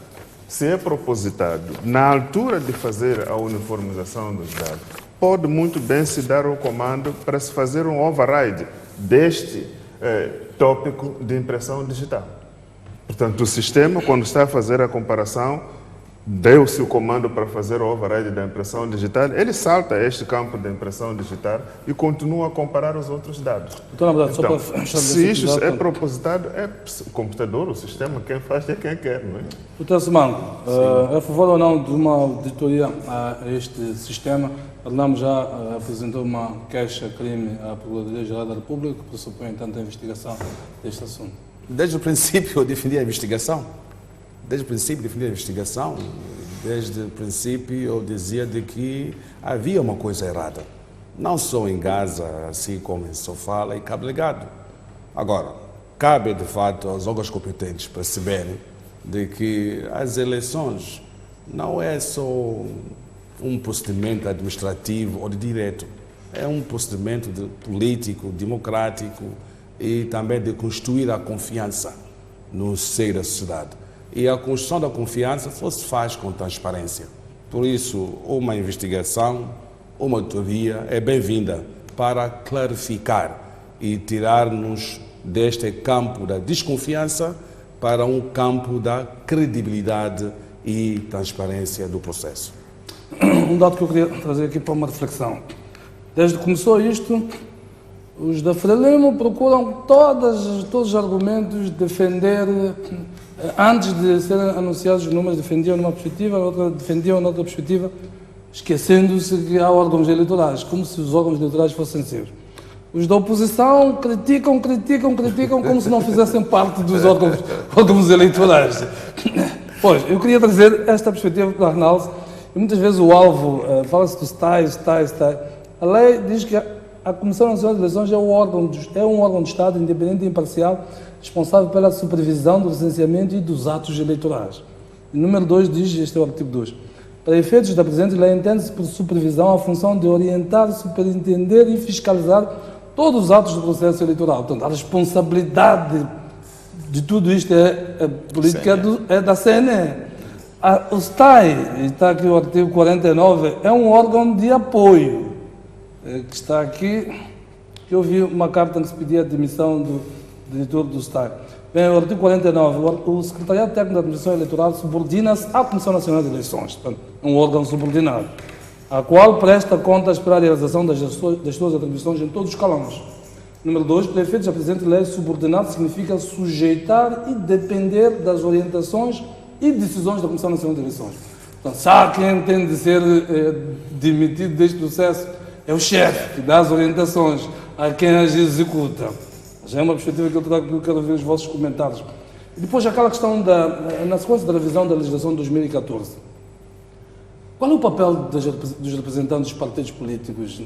na altura de fazer a uniformização dos dados, pode muito bem se dar o comando para se fazer um override deste tópico de impressão digital. Portanto, o sistema, quando está a fazer a comparação, deu-se o comando para fazer o override da impressão digital, ele salta este campo da impressão digital e continua a comparar os outros dados. Então, Então, se isso é propositado, é o computador, o sistema, quem faz é quem quer, não é? Doutor Simango, é a favor ou não de uma auditoria a este sistema? Arnamo já apresentou uma queixa-crime à Procuradoria-Geral da República, que pressupõe tanta investigação deste assunto. Desde o princípio eu defendi a investigação. Desde o princípio eu dizia de que havia uma coisa errada. Não só em Gaza, assim como em Sofala e Cabo Delgado. Agora, cabe de fato aos órgãos competentes perceberem de que as eleições não é só um procedimento administrativo ou de direito. É um procedimento político, democrático e também de construir a confiança no seio da sociedade. E a construção da confiança só se faz com transparência. Por isso, uma investigação, uma auditoria é bem-vinda para clarificar e tirar-nos deste campo da desconfiança para um campo da credibilidade e transparência do processo. Um dado que eu queria trazer aqui para uma reflexão. Desde que começou isto, os da Frelimo procuram todos os argumentos defender. Antes de serem anunciados os números, defendiam numa perspectiva, defendiam noutra perspectiva, esquecendo-se que há órgãos eleitorais, como se os órgãos eleitorais fossem seus. Os da oposição criticam como se não fizessem parte dos órgãos eleitorais. Pois, eu queria trazer esta perspectiva para a análise, e muitas vezes o alvo, fala-se dos tais. A lei diz que a Comissão Nacional de Eleições é um órgão de Estado independente e imparcial, responsável pela supervisão do licenciamento e dos atos eleitorais. O número 2 diz, este é o artigo 2, para efeitos da presente lei, entende-se por supervisão a função de orientar, superintender e fiscalizar todos os atos do processo eleitoral. Portanto, a responsabilidade de tudo isto política é da CNE. O STAI, está aqui o artigo 49, é um órgão de apoio, que está aqui, que eu vi uma carta que se pedia a demissão do diretor do STAI. Bem, o artigo 49, o Secretariado Técnico da Administração Eleitoral subordina-se à Comissão Nacional de Eleições, portanto, um órgão subordinado, a qual presta contas para a realização das suas atribuições em todos os escalões. Número 2, para efeitos da presente lei, subordinado significa sujeitar e depender das orientações e decisões da Comissão Nacional de Eleições. Portanto, se há quem tem de ser demitido deste processo, é o chefe que dá as orientações a quem as executa. Já é uma perspectiva que eu trago, que eu quero ver os vossos comentários. E depois aquela questão na sequência da revisão da legislação de 2014. Qual é o papel dos representantes dos partidos políticos?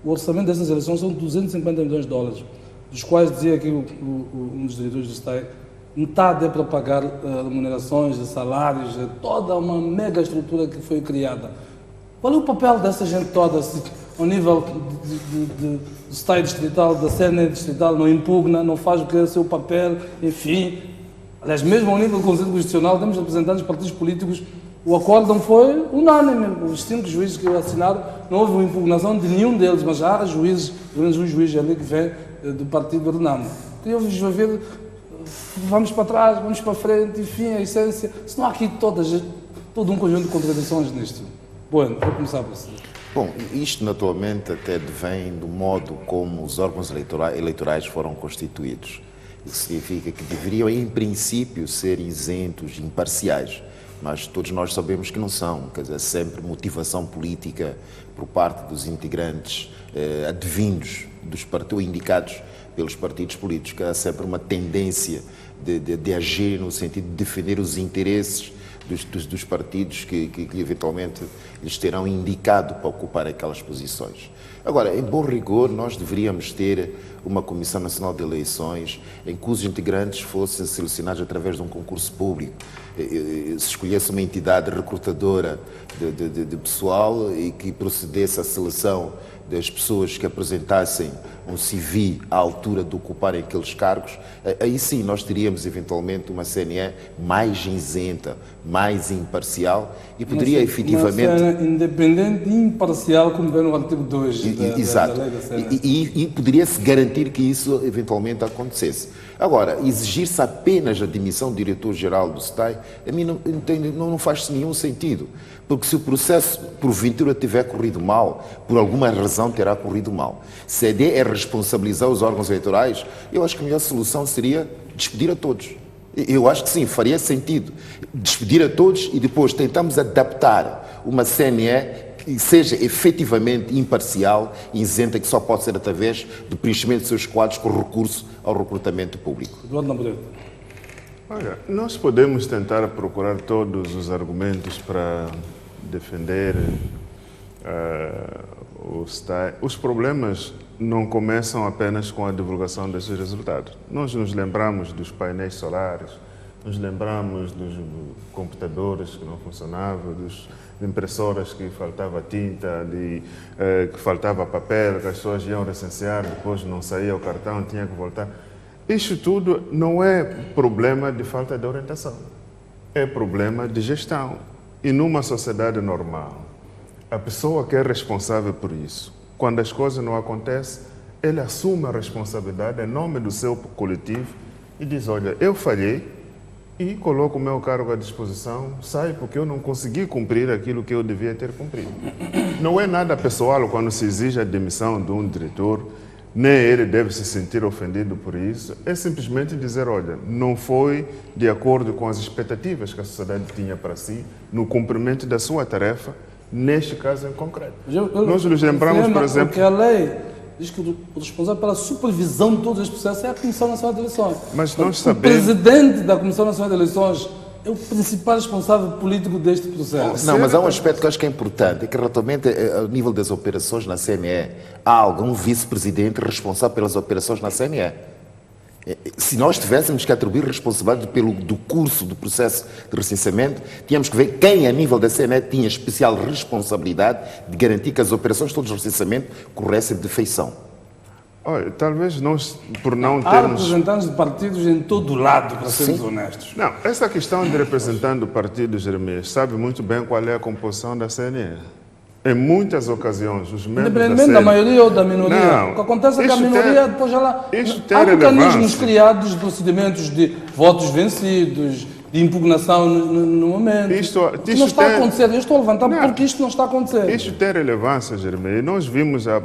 O orçamento dessas eleições são 250 milhões de dólares, dos quais dizia aqui um dos diretores do STAI, metade é para pagar remunerações, salários, toda uma mega estrutura que foi criada. Qual é o papel dessa gente toda, ao nível do STAI distrital, da CNE distrital, não impugna, não faz o que é o seu papel, enfim. Aliás, mesmo ao nível do Conselho Constitucional, temos representantes dos partidos políticos, o acórdão foi unânime. Os 5 juízes que assinaram, não houve uma impugnação de nenhum deles, mas há juízes, pelo menos um juiz ali que vem do partido do Renamo. Queria-vos ver vamos para trás, vamos para frente, enfim, a essência. Se não há aqui todo um conjunto de contradições nisto. Bueno, vou começar por si. Bom, isto naturalmente até vem do modo como os órgãos eleitorais foram constituídos. Isso significa que deveriam, em princípio, ser isentos, imparciais. Mas todos nós sabemos que não são. Quer dizer, sempre motivação política por parte dos integrantes advindos dos partidos, indicados pelos partidos políticos, que há sempre uma tendência de agir no sentido de defender os interesses dos partidos que eventualmente lhes terão indicado para ocupar aquelas posições. Agora, em bom rigor, nós deveríamos ter uma Comissão Nacional de Eleições em que os integrantes fossem selecionados através de um concurso público. Se escolhesse uma entidade recrutadora de pessoal e que procedesse à seleção das pessoas que apresentassem um CV à altura de ocuparem aqueles cargos, aí sim nós teríamos eventualmente uma CNE mais isenta, mais imparcial e poderia efetivamente... Uma CNE independente e imparcial, como vê no artigo 2 Exato. da lei da CNE. E poderia-se garantir que isso eventualmente acontecesse. Agora, exigir-se apenas a demissão do diretor-geral do SETAI, a mim não faz nenhum sentido. Porque se o processo, porventura, tiver corrido mal, por alguma razão terá corrido mal. Se a ideia é responsabilizar os órgãos eleitorais, eu acho que a melhor solução seria despedir a todos. Eu acho que sim, faria sentido. Despedir a todos e depois tentamos adaptar uma CNE que seja efetivamente imparcial e isenta, que só pode ser através do preenchimento de seus quadros com recurso ao recrutamento público. Eduardo Naburedo. Olha, nós podemos tentar procurar todos os argumentos para defender os problemas não começam apenas com a divulgação desses resultados. Nós nos lembramos dos painéis solares, nos lembramos dos computadores que não funcionavam, das impressoras que faltava tinta, que faltava papel, que as pessoas iam recensear, depois não saía o cartão, tinha que voltar. Isto tudo não é problema de falta de orientação, é problema de gestão. E numa sociedade normal, a pessoa que é responsável por isso, quando as coisas não acontecem, ele assume a responsabilidade em nome do seu coletivo e diz, olha, eu falhei e coloco o meu cargo à disposição, saio porque eu não consegui cumprir aquilo que eu devia ter cumprido. Não é nada pessoal quando se exige a demissão de um diretor, nem ele deve se sentir ofendido por isso, é simplesmente dizer, olha, não foi de acordo com as expectativas que a sociedade tinha para si, no cumprimento da sua tarefa, neste caso em concreto. Nós nos lembramos, por exemplo... Porque a lei diz que o responsável pela supervisão de todos os processos é a Comissão Nacional de Eleições. Mas nós o sabemos... presidente da Comissão Nacional de Eleições é o principal responsável político deste processo. Não, mas há um aspecto que eu acho que é importante, é que relativamente ao nível das operações na CNE, há algum vice-presidente responsável pelas operações na CNE. Se nós tivéssemos que atribuir responsabilidade do curso do processo de recenseamento, tínhamos que ver quem, a nível da CNE, tinha especial responsabilidade de garantir que as operações todos de recenseamento corressem de feição. Olha, talvez nós, por não Há termos... representantes de partidos em todo o lado, para sermos honestos. Não, essa questão de representante do partido, Jeremias, sabe muito bem qual é a composição da CNE. Em muitas ocasiões, os membros independentemente da maioria ou da minoria. Não, o que acontece é que a minoria, depois ela... Há mecanismos criados de procedimentos de votos vencidos, de impugnação no momento. Isto não está a acontecer. Eu estou a levantar porque isto não está a acontecer. Isto tem relevância, Jeremias. Nós vimos há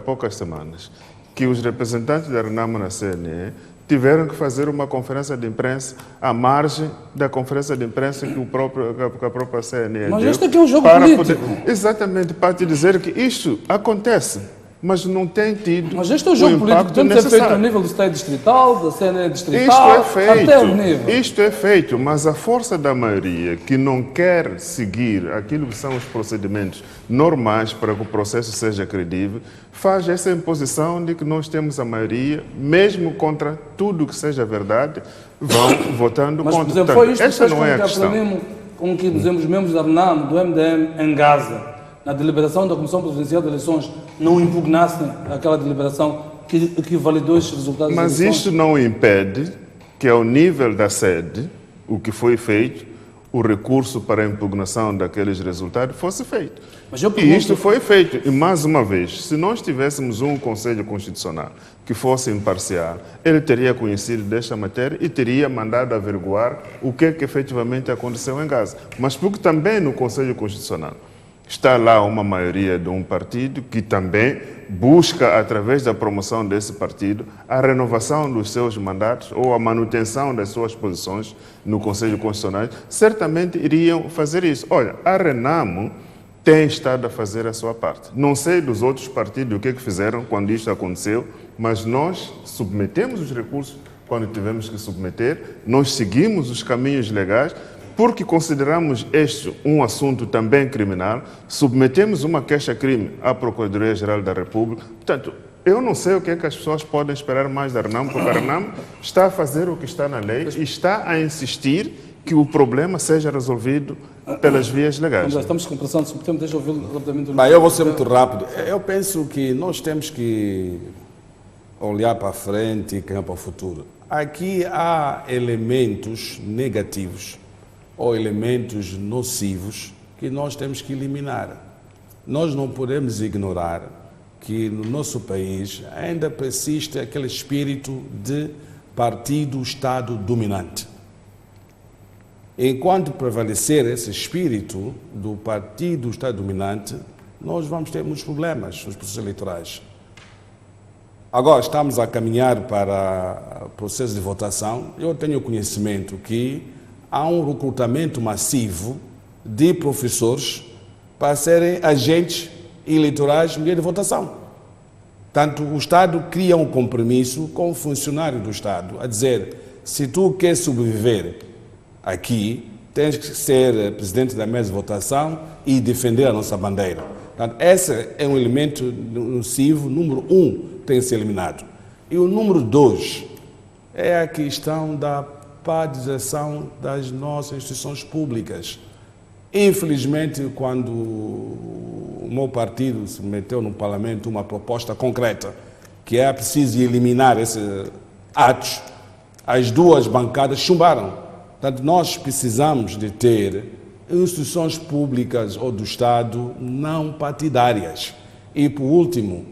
poucas semanas que os representantes da RENAMO na CNE tiveram que fazer uma conferência de imprensa à margem da conferência de imprensa que a própria CNE Mas deu. este aqui é um jogo político. Exatamente, para te dizer que isto acontece, mas não tem tido. Mas este é um jogo político, tem de ser feito ao nível do Estado distrital, da CNE distrital, até o nível. Isto é feito, mas a força da maioria que não quer seguir aquilo que são os procedimentos normais para que o processo seja credível, faz essa imposição de que nós temos a maioria, mesmo contra tudo que seja verdade, vão votando mas, contra. Por exemplo, foi isto esta não é a questão. Com que dizemos membros da RENAM, do MDM, em Gaza, na deliberação da Comissão Presidencial de Eleições, não impugnassem aquela deliberação que validou estes resultados. Mas isto não impede que, ao nível da sede, o que foi feito, o recurso para a impugnação daqueles resultados fosse feito. Mas eu E pergunto- isto foi feito. E mais uma vez, se nós tivéssemos um Conselho Constitucional que fosse imparcial, ele teria conhecido desta matéria e teria mandado averiguar o que efetivamente aconteceu em Gaza. Mas porque também no Conselho Constitucional está lá uma maioria de um partido que também busca, através da promoção desse partido, a renovação dos seus mandatos ou a manutenção das suas posições no Conselho Constitucional, certamente iriam fazer isso. Olha, a Renamo tem estado a fazer a sua parte. Não sei dos outros partidos o que fizeram quando isto aconteceu, mas nós submetemos os recursos quando tivemos que submeter, nós seguimos os caminhos legais, porque consideramos este um assunto também criminal, submetemos uma queixa-crime à Procuradoria-Geral da República. Portanto, eu não sei o que é que as pessoas podem esperar mais da Renamo, porque a Renamo está a fazer o que está na lei e está a insistir que o problema seja resolvido pelas vias legais. Já estamos com pressão de subtempo, deixa eu ouvi-lo rapidamente. Bem, eu vou ser muito rápido. Eu penso que nós temos que olhar para frente e caminhar para o futuro. Aqui há elementos negativos ou elementos nocivos que nós temos que eliminar. Nós não podemos ignorar que no nosso país ainda persiste aquele espírito de partido-Estado dominante. Enquanto prevalecer esse espírito do partido-Estado dominante, nós vamos ter muitos problemas nos processos eleitorais. Agora estamos a caminhar para o processo de votação. Eu tenho conhecimento que há um recrutamento massivo de professores para serem agentes eleitorais no dia de votação. Tanto o Estado cria um compromisso com o funcionário do Estado, a dizer, se tu queres sobreviver aqui, tens que ser presidente da mesa de votação e defender a nossa bandeira. Portanto, esse é um elemento nocivo, número 1, tem que ser eliminado. E o número 2 é a questão da partidização das nossas instituições públicas. Infelizmente, quando o meu partido se meteu no Parlamento uma proposta concreta, que é preciso eliminar esses atos, as duas bancadas chumbaram. Portanto, nós precisamos de ter instituições públicas ou do Estado não partidárias. E, por último,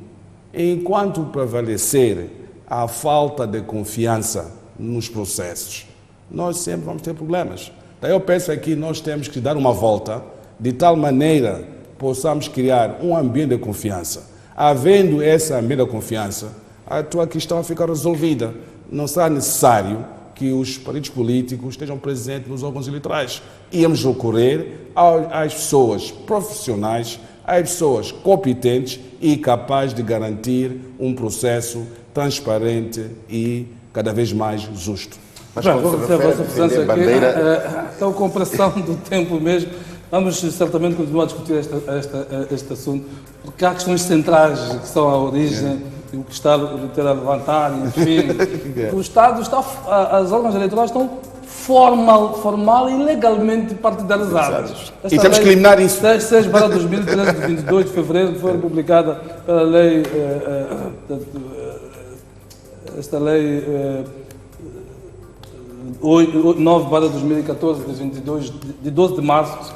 enquanto prevalecer a falta de confiança nos processos, nós sempre vamos ter problemas. Então, eu penso que nós temos que dar uma volta, de tal maneira possamos criar um ambiente de confiança. Havendo esse ambiente de confiança, a tua questão fica resolvida. Não será necessário que os partidos políticos estejam presentes nos órgãos eleitorais. Íamos recorrer às pessoas profissionais, às pessoas competentes e capazes de garantir um processo transparente e cada vez mais justo. Mas Bem, quando vou se agradecer a refere vossa a presença defender aqui. bandeira, Então, com pressão do tempo mesmo, vamos certamente continuar a discutir este assunto, porque há questões centrais que são a origem, o que o Estado ter a levantar, enfim. O Estado está, as órgãos eleitorais estão formal e legalmente partidarizadas. E temos que eliminar isso. 6/2013, de 22 de fevereiro, foi publicada pela lei, esta lei 9/2014, de 12 de março,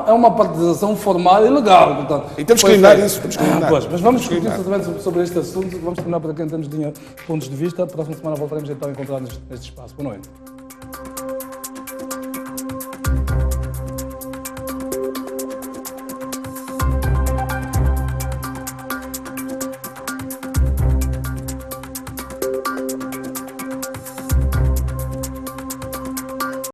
é uma partidarização formal e legal. Portanto, E temos que foi eliminar feito. isso. Temos que eliminar. Pois, mas vamos Temos que discutir eliminar. certamente sobre este assunto. Vamos terminar por aqui em termos de pontos de vista. A próxima semana voltaremos então a encontrar-nos neste espaço. Boa noite.